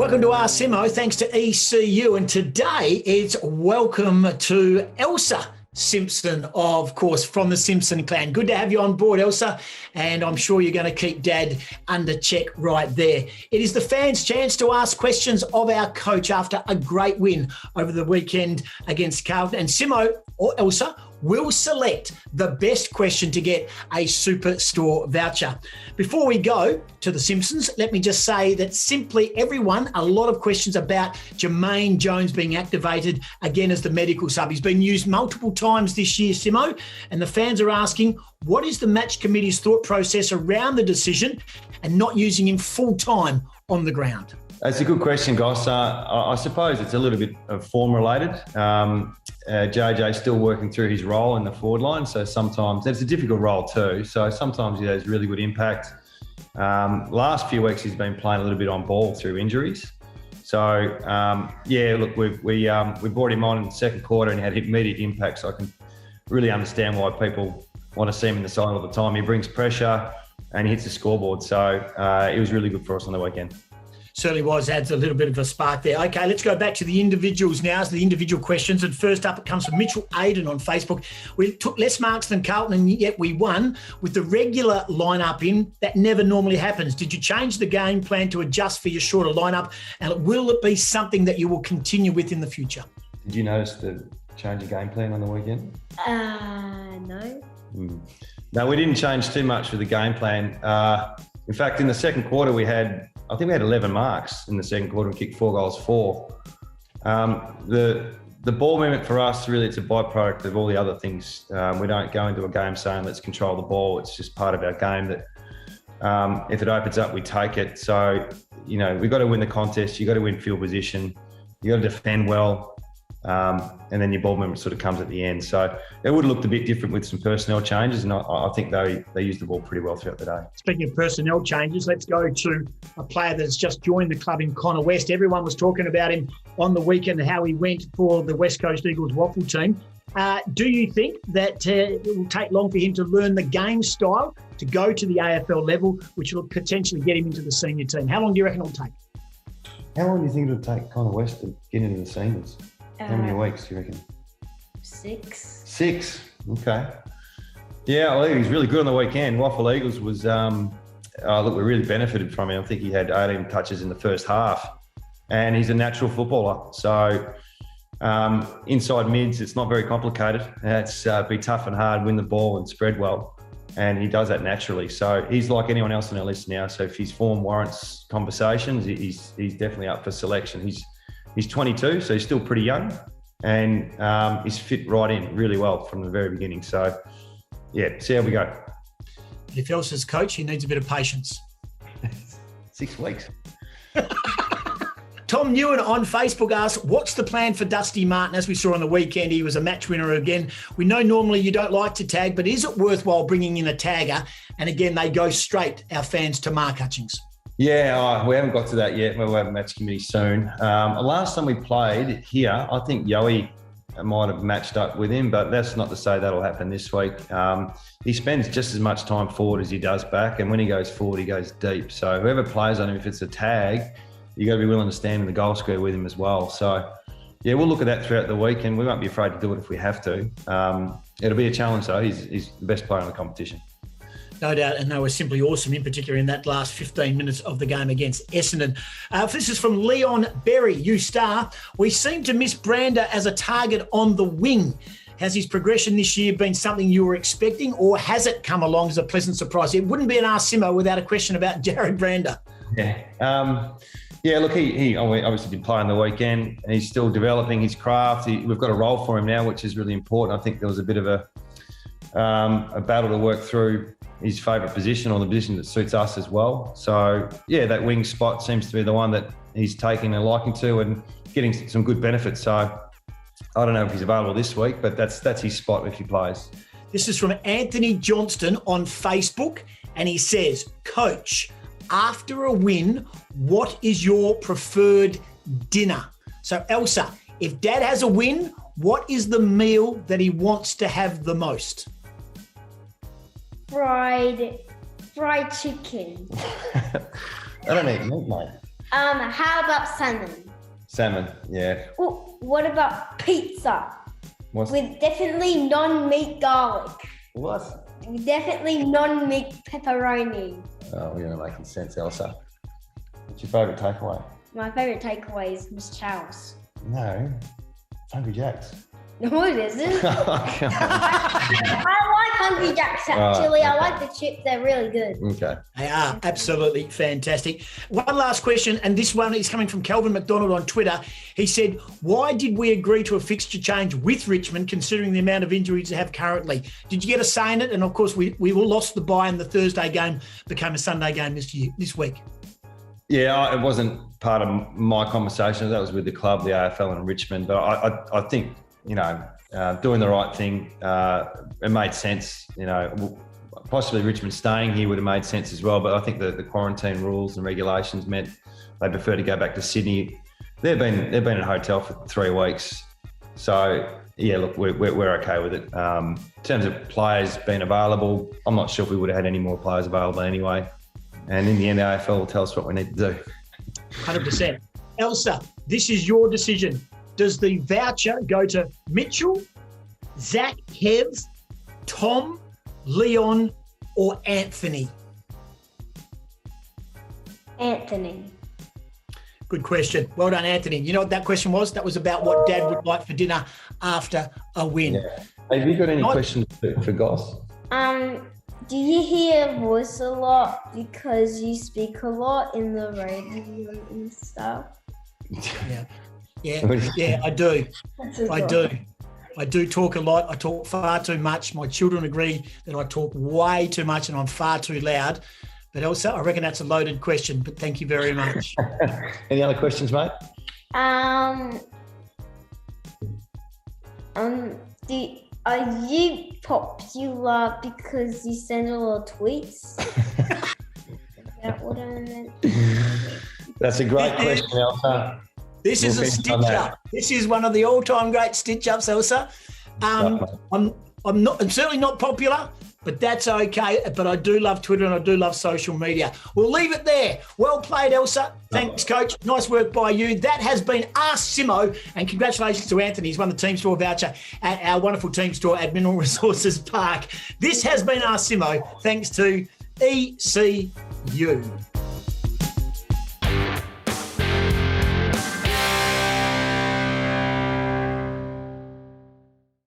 Welcome to our Simmo, thanks to ECU. And today it's welcome to Elsa Simpson, of course, from the Simpson clan. Good to have you on board, Elsa, and I'm sure you're going to keep Dad under check right there. It is the fans' chance to ask questions of our coach after a great win over the weekend against Carlton. And Simmo, or Elsa, will select the best question to get a Superstore voucher. Before we go to the Simpsons, let me just say that simply everyone, a lot of questions about Jermaine Jones being activated again as the medical sub. He's been used multiple times this year, Simmo, and the fans are asking, what is the match committee's thought process around the decision and not using him full time on the ground? That's a good question, Goss. I suppose it's a little bit of form related. JJ's still working through his role in the forward line, so sometimes it's a difficult role too. So sometimes he has really good impact. Last few weeks he's been playing a little bit on ball through injuries. So look, we brought him on in the second quarter and he had immediate impact. So I can really understand why people want to see him in the side all the time. He brings pressure and he hits the scoreboard. So it was really good for us on the weekend. Certainly was, adds a little bit of a spark there. Okay, let's go back to the individuals now, so the individual questions. And first up, it comes from Mitchell Aiden on Facebook. We took less marks than Carlton and yet we won with the regular lineup in. That never normally happens. Did you change the game plan to adjust for your shorter lineup? And will it be something that you will continue with in the future? Did you notice the change of game plan on the weekend? No. No, we didn't change too much with the game plan. In fact, in the second quarter, I think we had 11 marks in the second quarter and kicked 4 goals for. The ball movement for us, really, it's a byproduct of all the other things. We don't go into a game saying, let's control the ball. It's just part of our game that if it opens up, we take it. So, we've got to win the contest. You've got to win field position. You've got to defend well. And then your ball movement sort of comes at the end. So it would have looked a bit different with some personnel changes, and I think they used the ball pretty well throughout the day. Speaking of personnel changes, let's go to a player that's just joined the club in Connor West. Everyone was talking about him on the weekend, how he went for the West Coast Eagles waffle team. Do you think that it will take long for him to learn the game style to go to the AFL level, which will potentially get him into the senior team? How long do you reckon it'll take? How long do you think it'll take Connor West to get into the seniors? How many weeks do you reckon? 6. 6? Okay. Yeah, I think he's really good on the weekend. Waffle Eagles was, we really benefited from him. I think he had 18 touches in the first half, and he's a natural footballer. So inside mids, it's not very complicated. It's be tough and hard, win the ball and spread well, and he does that naturally. So he's like anyone else on our list now. So if his form warrants conversations, he's definitely up for selection. He's 22, so he's still pretty young, and he's fit right in really well from the very beginning. So, see how we go. If Elsa's coach, he needs a bit of patience. 6 weeks. Tom Newen on Facebook asks, what's the plan for Dusty Martin? As we saw on the weekend, he was a match winner again. We know normally you don't like to tag, but is it worthwhile bringing in a tagger? And again, they go straight, our fans, to Mark Hutchings. Yeah, we haven't got to that yet. We'll have a match committee soon. Last time we played here, I think Yowie might have matched up with him, but that's not to say that'll happen this week. He spends just as much time forward as he does back, and when he goes forward, he goes deep. So whoever plays on him, if it's a tag, you got to be willing to stand in the goal square with him as well. So, we'll look at that throughout the week, and we won't be afraid to do it if we have to. It'll be a challenge, though. He's the best player in the competition. No doubt, and they were simply awesome, in particular in that last 15 minutes of the game against Essendon. This is from Leon Berry, you star. We seem to miss Brander as a target on the wing. Has his progression this year been something you were expecting, or has it come along as a pleasant surprise? It wouldn't be an Ask Simmo without a question about Jared Brander. Look, he obviously did play on the weekend, and he's still developing his craft. We've got a role for him now, which is really important. I think there was a bit of a battle to work through his favourite position, or the position that suits us as well. So, that wing spot seems to be the one that he's taking a liking to and getting some good benefits. So I don't know if he's available this week, but that's his spot if he plays. This is from Anthony Johnston on Facebook, and he says, Coach, after a win, what is your preferred dinner? So, Elsa, if Dad has a win, what is the meal that he wants to have the most? Fried chicken. I don't eat meat, mate. How about salmon? Salmon, yeah. Ooh, what about pizza? What's With definitely non-meat garlic. what? With definitely non-meat pepperoni. Oh, you're not making sense, Elsa. What's your favourite takeaway? My favourite takeaway is Miss Charles. No, Hungry Jacks. No, it isn't. Oh, come on. I like Hungry Jacks, actually. I like the chips. They're really good. Okay. They are absolutely fantastic. One last question, and this one is coming from Calvin McDonald on Twitter. He said, why did we agree to a fixture change with Richmond considering the amount of injuries they have currently? Did you get a say in it? And, of course, we all lost the bye and the Thursday game became a Sunday game this week. Yeah, it wasn't part of my conversation. That was with the club, the AFL and Richmond. But I think, doing the right thing, it made sense. Possibly Richmond staying here would have made sense as well. But I think the quarantine rules and regulations meant they prefer to go back to Sydney. They've been in a hotel for 3 weeks. So, yeah, look, we're okay with it. In terms of players being available, I'm not sure if we would have had any more players available anyway. And in the end, the AFL will tell us what we need to do. 100%. Elsa, this is your decision. Does the voucher go to Mitchell, Zach, Kev, Tom, Leon, or Anthony? Anthony. Good question. Well done, Anthony. You know what that question was? That was about what Dad would like for dinner after a win. Yeah. Have you got any questions for Goss? Do you hear your voice a lot because you speak a lot in the radio and stuff? Yeah, I do. I do talk a lot. I talk far too much. My children agree that I talk way too much and I'm far too loud. But Elsa, I reckon that's a loaded question, but thank you very much. Any other questions, mate? Are you popular because you send a lot of tweets? Is that what I meant? That's a great question, Elsa. This is a stitch-up. This is one of the all-time great stitch-ups, Elsa. I'm certainly not popular, but that's okay. But I do love Twitter and I do love social media. We'll leave it there. Well played, Elsa. Thanks, Coach. Nice work by you. That has been Ask Simmo, and congratulations to Anthony. He's won the Team Store voucher at our wonderful Team Store at Mineral Resources Park. This has been Ask Simmo, thanks to ECU.